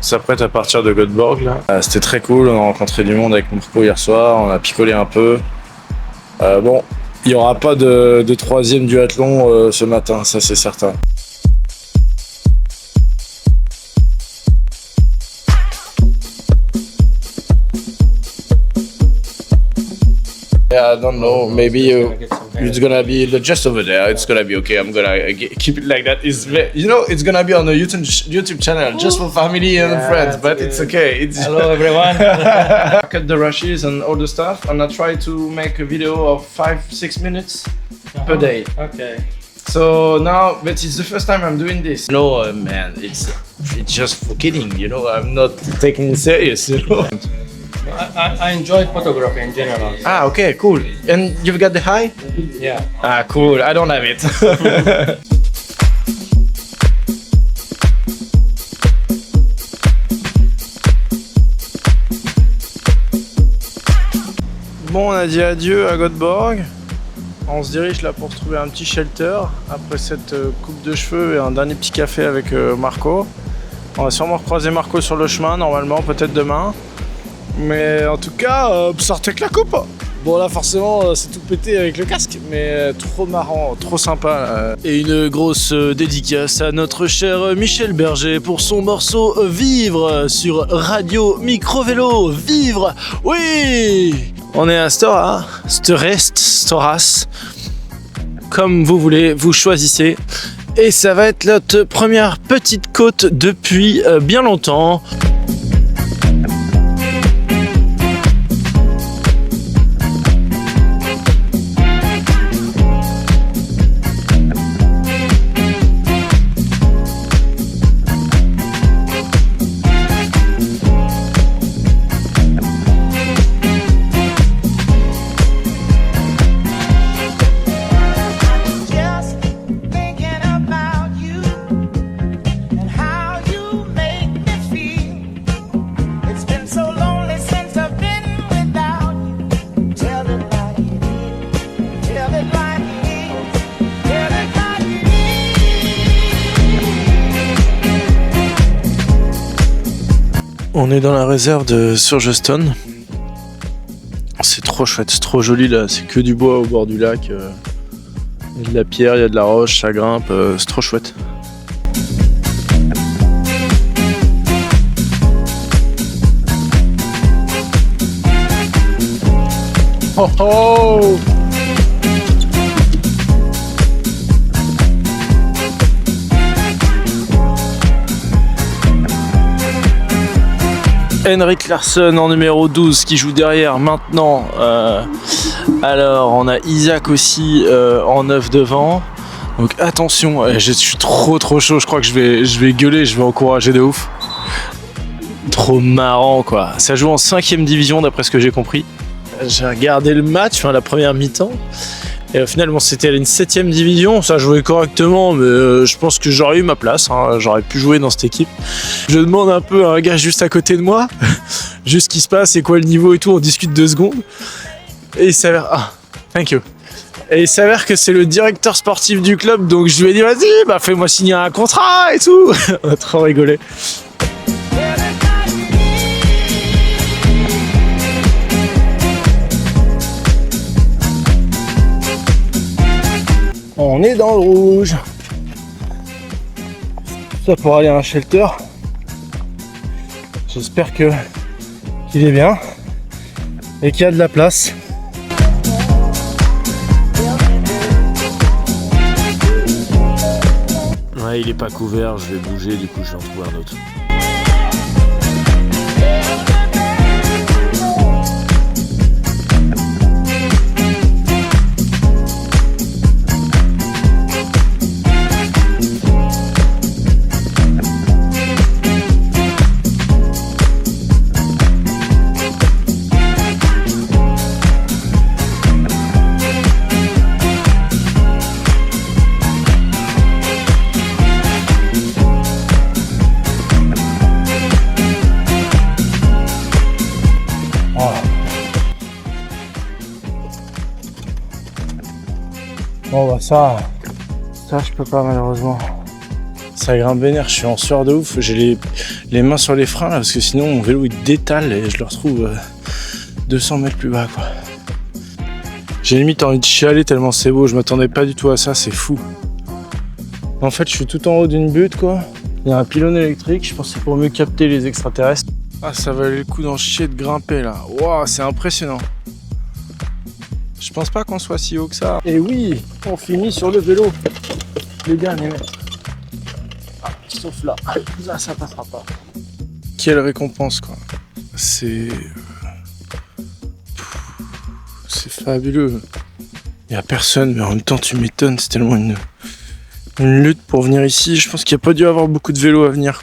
s'apprête à partir de Göteborg là. C'était très cool, on a rencontré du monde avec Marco hier soir, on a picolé un peu. Bon, il n'y aura pas de troisième duathlon ce matin, ça c'est certain. Yeah, I don't know. Maybe it's gonna be just over there. It's gonna be okay. I'm gonna keep it like that. It's gonna be on the YouTube channel just for family and friends. But it's okay. Hello everyone. Cut the rushes and all the stuff, and I try to make a video of 5-6 minutes per day. Okay. So now, but it's the first time I'm doing this. No, man, it's just for kidding. I'm not taking it serious. I enjoy photography in general. Ah, okay, cool. And you've got the high? Yeah. Ah, cool. I don't have it. Bon, on a dit adieu à Göteborg. On se dirige là pour trouver un petit shelter après cette coupe de cheveux et un dernier petit café avec Marco. On va sûrement recroiser Marco sur le chemin, normalement, peut-être demain. Mais en tout cas, sortez que la coupe. Bon là forcément c'est tout pété avec le casque, mais trop marrant, trop sympa. Et une grosse dédicace à notre cher Michel Berger pour son morceau Vivre sur Radio Micro-Vélo. Vivre, oui. On est à Stora, Storas, comme vous voulez, vous choisissez. Et ça va être notre première petite côte depuis bien longtemps. On est dans la réserve de Surgeston. C'est trop chouette, c'est trop joli là, c'est que du bois au bord du lac. Il y a de la pierre, il y a de la roche, ça grimpe, c'est trop chouette. Oh oh! Henrik Larsson en numéro 12 qui joue derrière maintenant. Alors on a Isaac aussi en 9 devant. Donc attention, je suis trop chaud, je crois que je vais gueuler, je vais encourager de ouf. Trop marrant quoi. Ça joue en 5ème division d'après ce que j'ai compris. J'ai regardé le match, enfin la première mi-temps. Et finalement c'était une 7ème division, ça jouait correctement, mais je pense que j'aurais eu ma place, hein, j'aurais pu jouer dans cette équipe. Je demande un peu à un gars juste à côté de moi, juste ce qui se passe, c'est quoi le niveau et tout, on discute 2 secondes. Et il s'avère... Ah, thank you. Et il s'avère que c'est le directeur sportif du club, donc je lui ai dit vas-y, bah fais-moi signer un contrat et tout. On a trop rigolé. On est dans le rouge. Ça pour aller à un shelter. J'espère qu'il est bien et qu'il y a de la place. Ouais, il est pas couvert, je vais bouger, du coup je vais en trouver un autre. Bon bah ça je peux pas malheureusement. Ça grimpe vénère, je suis en sueur de ouf. J'ai les mains sur les freins là, parce que sinon mon vélo il détale et je le retrouve 200 mètres plus bas quoi. J'ai limite envie de chialer tellement c'est beau, je m'attendais pas du tout à ça, c'est fou. En fait je suis tout en haut d'une butte quoi. Il y a un pylône électrique, je pense que c'est pour mieux capter les extraterrestres. Ah ça valait le coup d'en chier de grimper là. Waouh, c'est impressionnant. Je pense pas qu'on soit si haut que ça. Et oui, on finit sur le vélo. Les derniers mètres. Ah, sauf là. Là ça passera pas. Quelle récompense quoi. C'est fabuleux. Il y a personne, mais en même temps tu m'étonnes, c'est tellement une lutte pour venir ici. Je pense qu'il n'y a pas dû avoir beaucoup de vélos à venir.